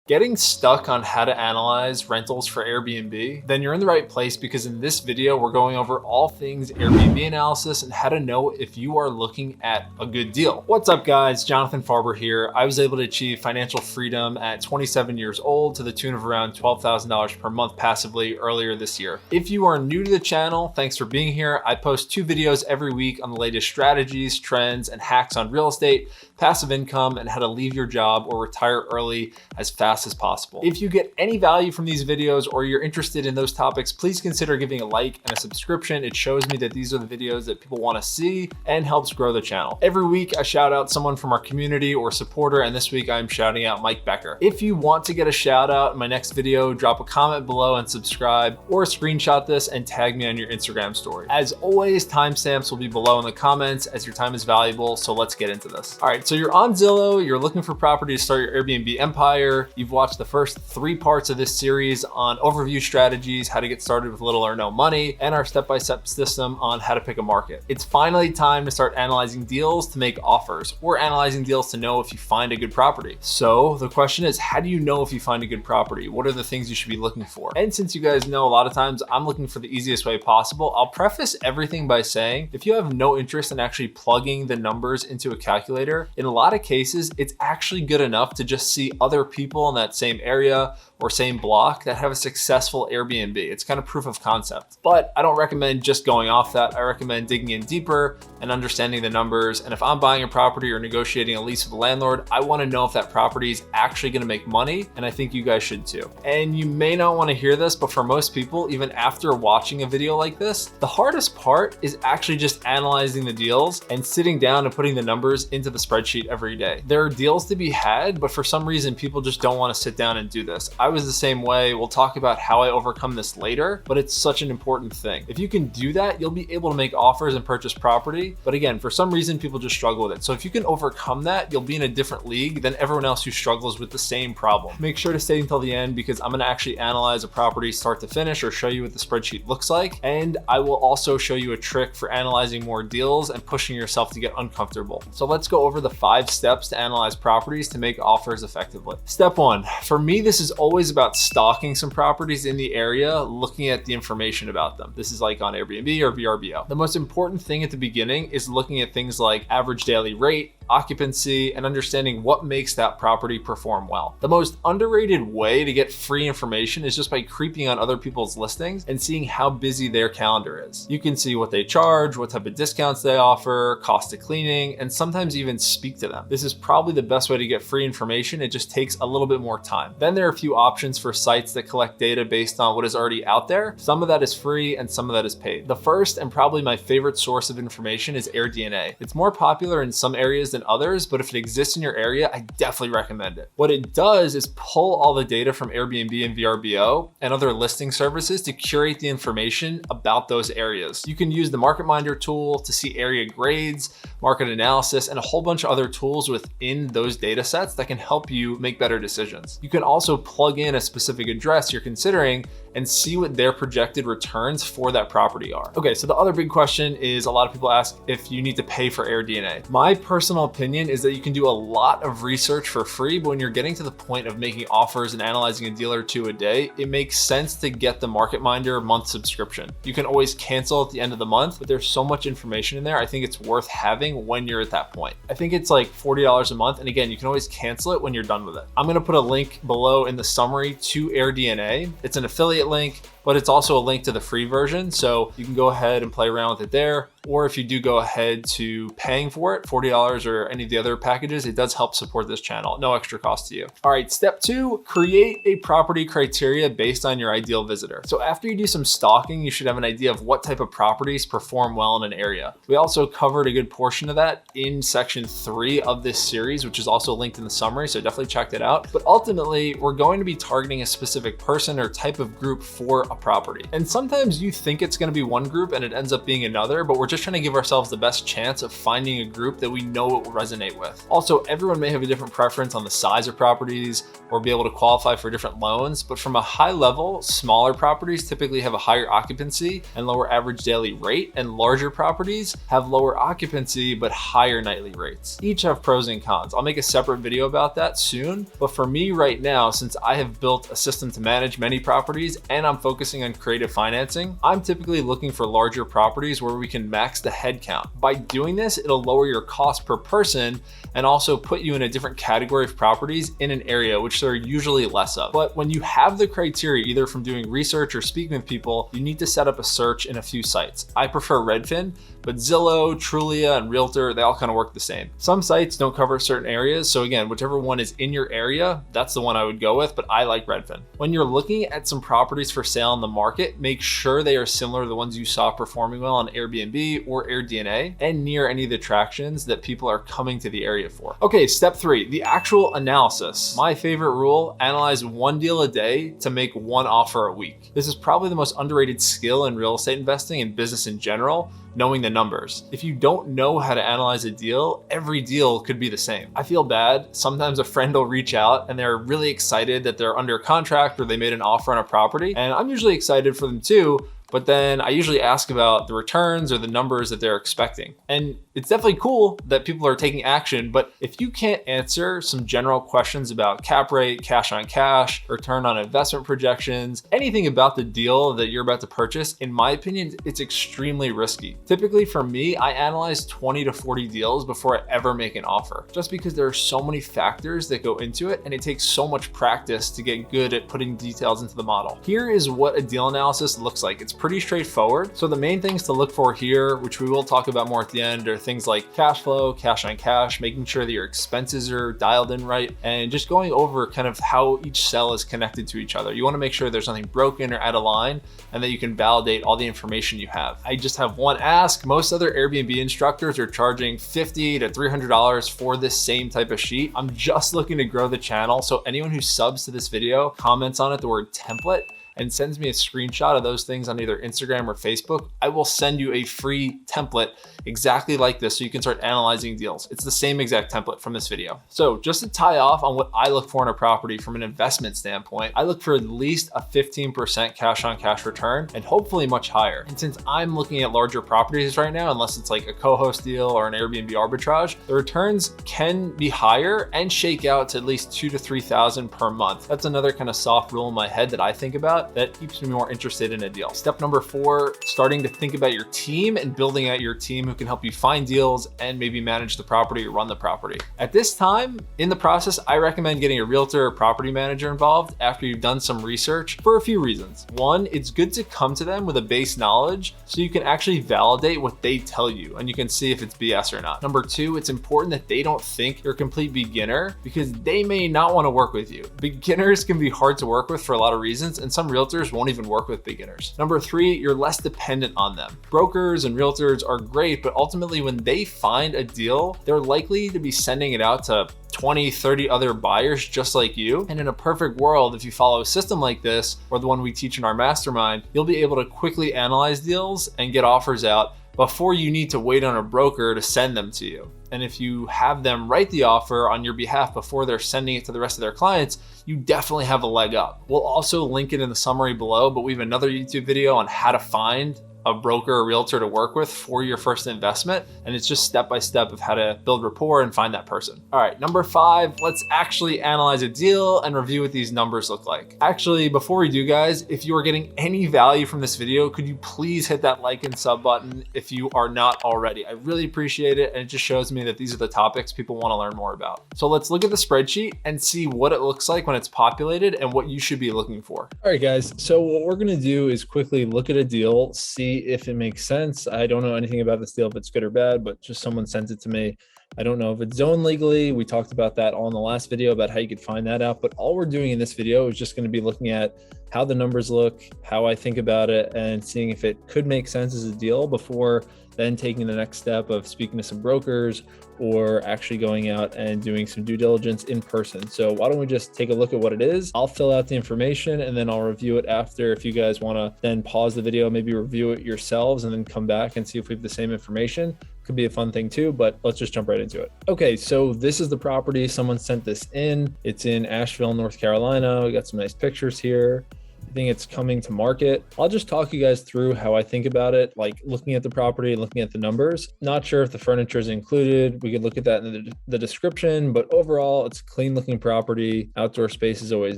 Getting stuck on how to analyze rentals for Airbnb? Then you're in the right place, because in this video, we're going over all things Airbnb analysis and how to know if you are looking at a good deal. What's up guys, Jonathan Farber here. I was able to achieve financial freedom at 27 years old to the tune of around $12,000 per month passively earlier this year. If you are new to the channel, thanks for being here. I post 2 videos every week on the latest strategies, trends, and hacks on real estate, passive income, and how to leave your job or retire early as fast as possible. If you get any value from these videos or you're interested in those topics, please consider giving a like and a subscription. It shows me that these are the videos that people want to see and helps grow the channel. Every week I shout out someone from our community or supporter, and this week I'm shouting out Mike Becker. If you want to get a shout out in my next video, drop a comment below and subscribe, or screenshot this and tag me on your Instagram story. As always, timestamps will be below in the comments as your time is valuable, so let's get into this. All right, so you're on Zillow, you're looking for property to start your Airbnb empire. You've watched the first 3 parts of this series on overview strategies, how to get started with little or no money, and our step-by-step system on how to pick a market. It's finally time to start analyzing deals to make offers, or analyzing deals to know if you find a good property. So the question is, how do you know if you find a good property? What are the things you should be looking for? And since you guys know a lot of times I'm looking for the easiest way possible, I'll preface everything by saying, if you have no interest in actually plugging the numbers into a calculator, in a lot of cases, it's actually good enough to just see other people in that same area or same block that have a successful Airbnb. It's kind of proof of concept. But I don't recommend just going off that. I recommend digging in deeper and understanding the numbers. And if I'm buying a property or negotiating a lease with a landlord, I want to know if that property is actually going to make money. And I think you guys should too. And you may not want to hear this, but for most people, even after watching a video like this, the hardest part is actually just analyzing the deals and sitting down and putting the numbers into the spreadsheet every day. There are deals to be had, but for some reason, people just don't want to sit down and do this. I was the same way. We'll talk about how I overcome this later, but it's such an important thing. If you can do that, you'll be able to make offers and purchase property. But again, for some reason, people just struggle with it. So if you can overcome that, you'll be in a different league than everyone else who struggles with the same problem. Make sure to stay until the end, because I'm going to actually analyze a property start to finish, or show you what the spreadsheet looks like. And I will also show you a trick for analyzing more deals and pushing yourself to get uncomfortable. So let's go over the 5 steps to analyze properties to make offers effectively. Step 1, for me, this is always about stalking some properties in the area, looking at the information about them. This is like on Airbnb or VRBO. The most important thing at the beginning is looking at things like average daily rate, occupancy, and understanding what makes that property perform well. The most underrated way to get free information is just by creeping on other people's listings and seeing how busy their calendar is. You can see what they charge, what type of discounts they offer, cost of cleaning, and sometimes even speak to them. This is probably the best way to get free information. It just takes a little bit more time. Then there are a few options for sites that collect data based on what is already out there. Some of that is free and some of that is paid. The first and probably my favorite source of information is AirDNA. It's more popular in some areas than others, but if it exists in your area, I definitely recommend it. What it does is pull all the data from Airbnb and VRBO and other listing services to curate the information about those areas. You can use the Market Minder tool to see area grades, market analysis, and a whole bunch of other tools within those data sets that can help you make better decisions. You can also plug in a specific address you're considering and see what their projected returns for that property are. Okay, so the other big question is, a lot of people ask if you need to pay for AirDNA. My personal opinion is that you can do a lot of research for free, but when you're getting to the point of making offers and analyzing a deal or 2 a day, it makes sense to get the Market Minder month subscription. You can always cancel at the end of the month, but there's so much information in there. I think it's worth having when you're at that point. I think it's like $40 a month. And again, you can always cancel it when you're done with it. I'm gonna put a link below in the summary to AirDNA. It's an affiliate link, but it's also a link to the free version. So you can go ahead and play around with it there. Or if you do go ahead to paying for it, $40 or any of the other packages, it does help support this channel. No extra cost to you. All right, step 2, create a property criteria based on your ideal visitor. So after you do some stalking, you should have an idea of what type of properties perform well in an area. We also covered a good portion of that in section 3 of this series, which is also linked in the summary. So definitely check that out. But ultimately, we're going to be targeting a specific person or type of group for a property. And sometimes you think it's going to be one group and it ends up being another, but we're just trying to give ourselves the best chance of finding a group that we know it will resonate with. Also, everyone may have a different preference on the size of properties or be able to qualify for different loans, but from a high level, smaller properties typically have a higher occupancy and lower average daily rate, and larger properties have lower occupancy but higher nightly rates. Each have pros and cons. I'll make a separate video about that soon, but for me right now, since I have built a system to manage many properties and I'm focusing on creative financing, I'm typically looking for larger properties where we can max the head count. By doing this, it'll lower your cost per person and also put you in a different category of properties in an area, which there are usually less of. But when you have the criteria, either from doing research or speaking with people, you need to set up a search in a few sites. I prefer Redfin, but Zillow, Trulia, and Realtor, they all kind of work the same. Some sites don't cover certain areas, so again, whichever one is in your area, that's the one I would go with, but I like Redfin. When you're looking at some properties for sale in the market, make sure they are similar to the ones you saw performing well on Airbnb or AirDNA and near any of the attractions that people are coming to the area for. Okay, step 3, the actual analysis. My favorite rule, analyze one deal a day to make one offer a week. This is probably the most underrated skill in real estate investing and business in general, knowing the numbers. If you don't know how to analyze a deal, every deal could be the same. I feel bad. Sometimes a friend will reach out and they're really excited that they're under contract or they made an offer on a property. And I'm usually excited for them too, but then I usually ask about the returns or the numbers that they're expecting. And it's definitely cool that people are taking action, but if you can't answer some general questions about cap rate, cash on cash, return on investment projections, anything about the deal that you're about to purchase, in my opinion, it's extremely risky. Typically for me, I analyze 20 to 40 deals before I ever make an offer, just because there are so many factors that go into it and it takes so much practice to get good at putting details into the model. Here is what a deal analysis looks like. It's pretty straightforward. So the main things to look for here, which we will talk about more at the end, are things like cash flow, cash on cash, making sure that your expenses are dialed in right, and just going over kind of how each cell is connected to each other. You want to make sure there's nothing broken or out of line and that you can validate all the information you have. I just have one ask. Most other Airbnb instructors are charging $50 to $300 for this same type of sheet. I'm just looking to grow the channel, so anyone who subs to this video, comments on it the word template, and sends me a screenshot of those things on either Instagram or Facebook, I will send you a free template exactly like this so you can start analyzing deals. It's the same exact template from this video. So just to tie off on what I look for in a property from an investment standpoint, I look for at least a 15% cash on cash return and hopefully much higher. And since I'm looking at larger properties right now, unless it's like a co-host deal or an Airbnb arbitrage, the returns can be higher and shake out to at least 2,000 to 3,000 per month. That's another kind of soft rule in my head that I think about that keeps me more interested in a deal. Step number 4, starting to think about your team and building out your team who can help you find deals and maybe manage the property or run the property. At this time in the process, I recommend getting a realtor or property manager involved after you've done some research for a few reasons. One, it's good to come to them with a base knowledge so you can actually validate what they tell you and you can see if it's BS or not. Number 2, it's important that they don't think you're a complete beginner because they may not want to work with you. Beginners can be hard to work with for a lot of reasons, and some realtors won't even work with beginners. Number 3, you're less dependent on them. Brokers and realtors are great, but ultimately when they find a deal, they're likely to be sending it out to 20, 30 other buyers just like you. And in a perfect world, if you follow a system like this, or the one we teach in our mastermind, you'll be able to quickly analyze deals and get offers out before you need to wait on a broker to send them to you. And if you have them write the offer on your behalf before they're sending it to the rest of their clients, you definitely have a leg up. We'll also link it in the summary below, but we have another YouTube video on how to find a broker or realtor to work with for your first investment. And it's just step-by-step of how to build rapport and find that person. All right, number 5, let's actually analyze a deal and review what these numbers look like. Actually, before we do, guys, if you are getting any value from this video, could you please hit that like and sub button if you are not already? I really appreciate it. And it just shows me that these are the topics people want to learn more about. So let's look at the spreadsheet and see what it looks like when it's populated and what you should be looking for. All right, guys. So what we're going to do is quickly look at a deal, see if it makes sense. I don't know anything about this deal, if it's good or bad, but just someone sent it to me. I don't know if it's zoned legally. We talked about that all in the last video about how you could find that out. But all we're doing in this video is just going to be looking at how the numbers look, how I think about it, and seeing if it could make sense as a deal before then taking the next step of speaking to some brokers or actually going out and doing some due diligence in person. So why don't we just take a look at what it is? I'll fill out the information and then I'll review it after. If you guys want to then pause the video, maybe review it yourselves and then come back and see if we have the same information. Could be a fun thing too, but let's just jump right into it. Okay, so this is the property. Someone sent this in. It's in Asheville, North Carolina. We got some nice pictures here. I think it's coming to market. I'll just talk you guys through how I think about it, like looking at the property, looking at the numbers. Not sure if the furniture is included. We could look at that in the description, but overall, it's a clean looking property. Outdoor space is always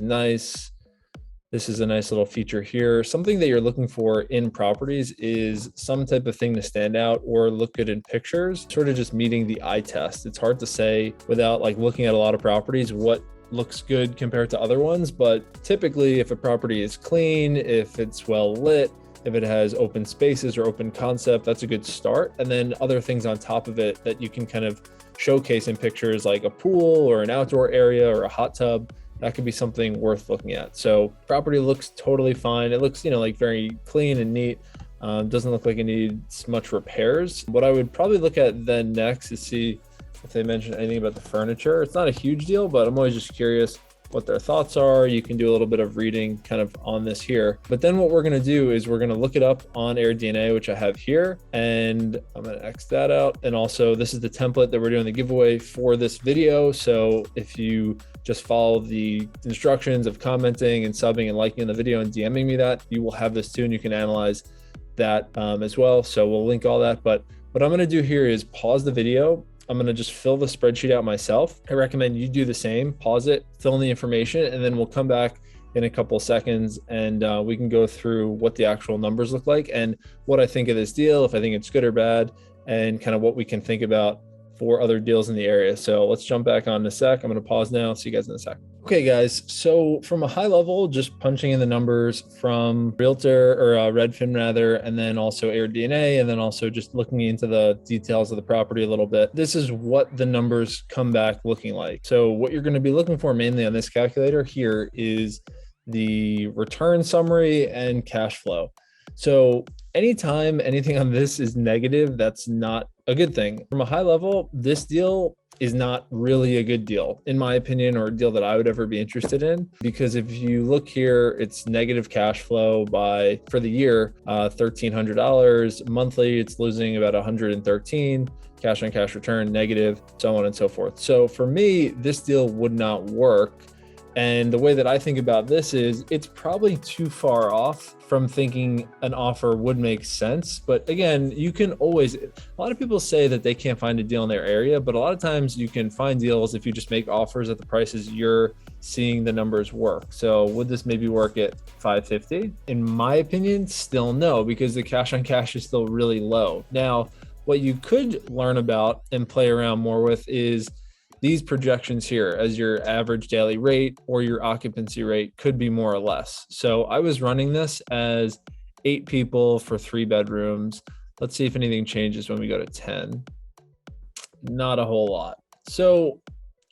nice. This is a nice little feature here. Something that you're looking for in properties is some type of thing to stand out or look good in pictures, sort of just meeting the eye test. It's hard to say without like looking at a lot of properties what looks good compared to other ones, but typically if a property is clean, if it's well lit, if it has open spaces or open concept, that's a good start. And then other things on top of it that you can kind of showcase in pictures, like a pool or an outdoor area or a hot tub. That could be something worth looking at. So property looks totally fine. It looks, like very clean and neat. Doesn't look like it needs much repairs. What I would probably look at then next is see if they mention anything about the furniture. It's not a huge deal, but I'm always just curious what their thoughts are. You can do a little bit of reading kind of on this here. But then what we're gonna do is we're gonna look it up on AirDNA, which I have here, and I'm gonna X that out. And also this is the template that we're doing the giveaway for this video. So if you just follow the instructions of commenting and subbing and liking the video and DMing me that, you will have this too, and you can analyze that as well. So we'll link all that. But what I'm gonna do here is pause the video. I'm going to just fill the spreadsheet out myself. I recommend you do the same, pause it, fill in the information, and then we'll come back in a couple of seconds and we can go through what the actual numbers look like and what I think of this deal, if I think it's good or bad, and kind of what we can think about for other deals in the area. So let's jump back on in a sec. I'm going to pause now. See you guys in a sec. Okay, guys. So from a high level, just punching in the numbers from Realtor or Redfin rather, and then also AirDNA, and then also just looking into the details of the property a little bit. This is what the numbers come back looking like. So what you're going to be looking for mainly on this calculator here is the return summary and cash flow. So anytime anything on this is negative, that's not a good thing. From a high level, this deal is not really a good deal, in my opinion, or a deal that I would ever be interested in. Because if you look here, it's negative cash flow for the year, $1,300 monthly. It's losing about 113, cash on cash return negative, so on and so forth. So for me, this deal would not work. And the way that I think about this is it's probably too far off from thinking an offer would make sense. But again, you can always, a lot of people say that they can't find a deal in their area, but a lot of times you can find deals if you just make offers at the prices you're seeing the numbers work. So would this maybe work at 550? In my opinion, still no, because the cash on cash is still really low. Now, what you could learn about and play around more with is these projections here as your average daily rate or your occupancy rate could be more or less. So I was running this as 8 people for 3 bedrooms. Let's see if anything changes when we go to 10. Not a whole lot. So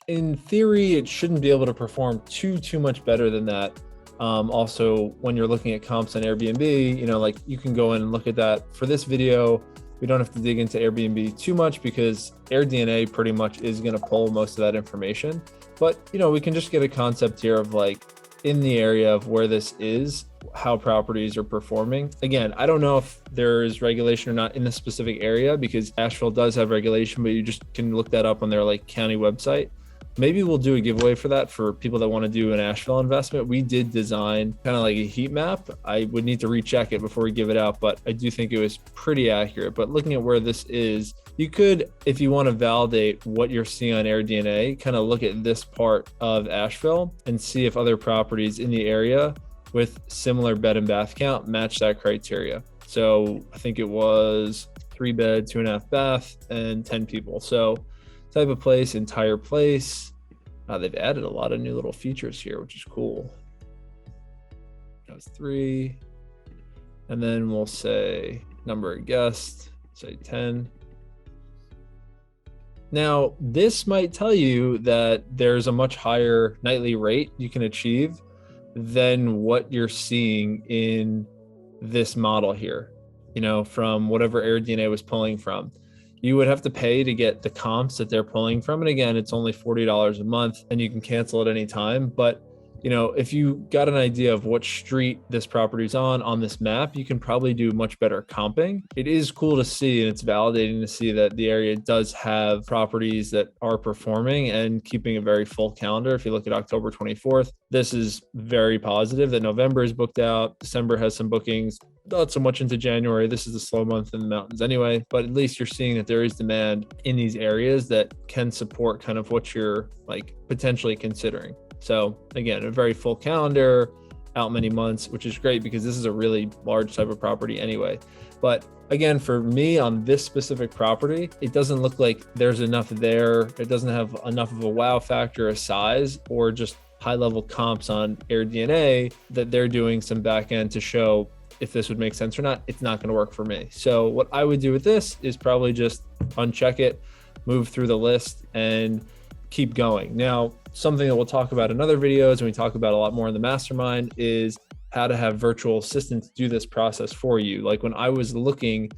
in theory, it shouldn't be able to perform too much better than that. Also, when you're looking at comps on Airbnb, like you can go in and look at that. For this video, we don't have to dig into Airbnb too much because AirDNA pretty much is going to pull most of that information. But, we can just get a concept here of like in the area of where this is, how properties are performing. Again, I don't know if there is regulation or not in this specific area because Asheville does have regulation, but you just can look that up on their like county website. Maybe we'll do a giveaway for that for people that want to do an Asheville investment. We did design kind of like a heat map. I would need to recheck it before we give it out, but I do think it was pretty accurate. But looking at where this is, you could, if you want to validate what you're seeing on AirDNA, kind of look at this part of Asheville and see if other properties in the area with similar bed and bath count match that criteria. So I think it was 3 bed, 2.5 bath, and 10 people. So type of place, entire place. They've added a lot of new little features here, which is cool. That was 3. And then we'll say number of guests, say 10. Now, this might tell you that there's a much higher nightly rate you can achieve than what you're seeing in this model here, from whatever AirDNA was pulling from. You would have to pay to get the comps that they're pulling from. And again, it's only $40 a month and you can cancel at any time. But if you got an idea of what street this property's on this map, you can probably do much better comping. It is cool to see, and it's validating to see that the area does have properties that are performing and keeping a very full calendar. If you look at October 24th, this is very positive that November is booked out. December has some bookings. Not so much into January. This is a slow month in the mountains anyway, but at least you're seeing that there is demand in these areas that can support kind of what you're potentially considering. So again, a very full calendar, out many months, which is great because this is a really large type of property anyway. But again, for me on this specific property, it doesn't look like there's enough there. It doesn't have enough of a wow factor, a size, or just high level comps on AirDNA that they're doing some back end to show if this would make sense or not. It's not going to work for me. So what I would do with this is probably just uncheck it, move through the list, and keep going. Now, something that we'll talk about in other videos and we talk about a lot more in the mastermind is how to have virtual assistants do this process for you. Like when I was looking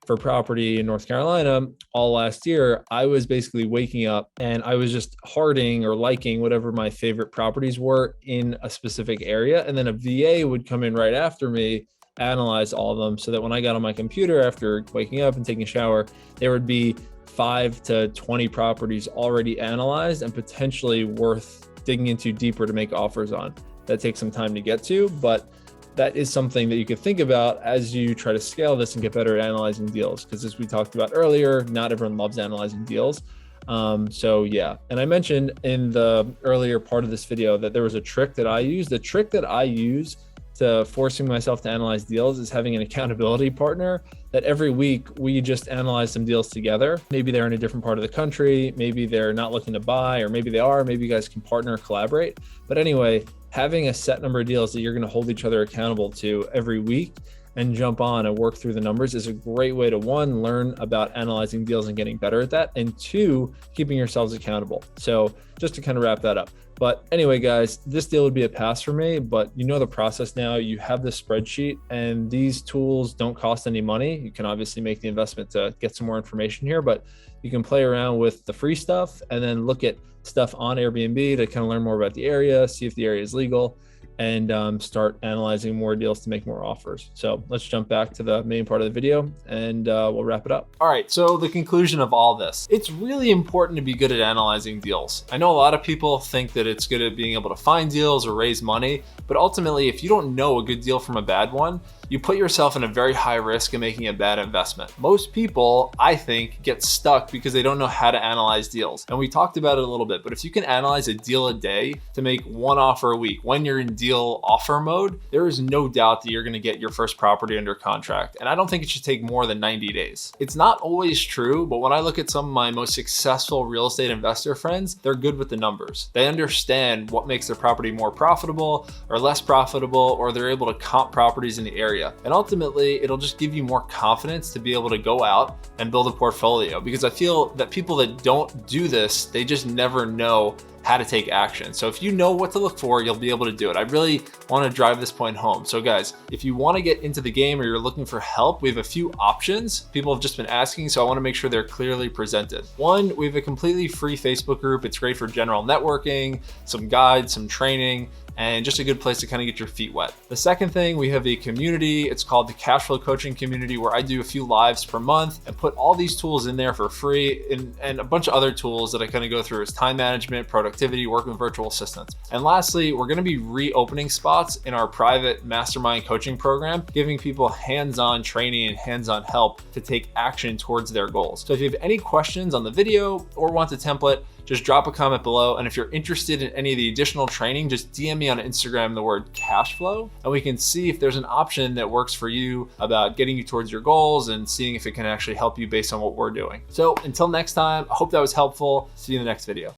for property in North Carolina all last year, I was basically waking up and I was just hearting or liking whatever my favorite properties were in a specific area. And then a VA would come in right after me, analyze all of them so that when I got on my computer after waking up and taking a shower, there would be 5 to 20 properties already analyzed and potentially worth digging into deeper to make offers on. That takes some time to get to, but that is something that you could think about as you try to scale this and get better at analyzing deals. Because as we talked about earlier, not everyone loves analyzing deals. So yeah, and I mentioned in the earlier part of this video that there was a trick that I use. The trick that I use to forcing myself to analyze deals is having an accountability partner that every week we just analyze some deals together. Maybe they're in a different part of the country, maybe they're not looking to buy, or maybe they are, maybe you guys can partner or collaborate. But anyway, having a set number of deals that you're going to hold each other accountable to every week and jump on and work through the numbers is a great way to, one, learn about analyzing deals and getting better at that, and two, keeping yourselves accountable. So just to kind of wrap that up. But anyway, guys, this deal would be a pass for me, but you know the process now. You have the spreadsheet and these tools don't cost any money. You can obviously make the investment to get some more information here, but you can play around with the free stuff and then look at stuff on Airbnb to kind of learn more about the area, see if the area is legal, and start analyzing more deals to make more offers. So let's jump back to the main part of the video and we'll wrap it up. All right, so the conclusion of all this, it's really important to be good at analyzing deals. I know a lot of people think that it's good at being able to find deals or raise money, but ultimately, if you don't know a good deal from a bad one, you put yourself in a very high risk of making a bad investment. Most people, I think, get stuck because they don't know how to analyze deals. And we talked about it a little bit, but if you can analyze a deal a day to make one offer a week, when you're in deal offer mode, there is no doubt that you're gonna get your first property under contract. And I don't think it should take more than 90 days. It's not always true, but when I look at some of my most successful real estate investor friends, they're good with the numbers. They understand what makes their property more profitable or less profitable, or they're able to comp properties in the area. And ultimately, it'll just give you more confidence to be able to go out and build a portfolio, because I feel that people that don't do this, they just never know how to take action. So if you know what to look for, you'll be able to do it. I really want to drive this point home. So guys, if you want to get into the game or you're looking for help, we have a few options. People have just been asking, so I want to make sure they're clearly presented. One, we have a completely free Facebook group. It's great for general networking, some guides, some training, and just a good place to kind of get your feet wet. The second thing, we have a community. It's called the Cash Flow Coaching Community, where I do a few lives per month and put all these tools in there for free, and a bunch of other tools that I kind of go through as time management, productivity, working with virtual assistants. And lastly, we're gonna be reopening spots in our private mastermind coaching program, giving people hands-on training and hands-on help to take action towards their goals. So if you have any questions on the video or want a template, just drop a comment below. And if you're interested in any of the additional training, just DM me on Instagram the word cash flow, and we can see if there's an option that works for you about getting you towards your goals and seeing if it can actually help you based on what we're doing. So until next time, I hope that was helpful. See you in the next video.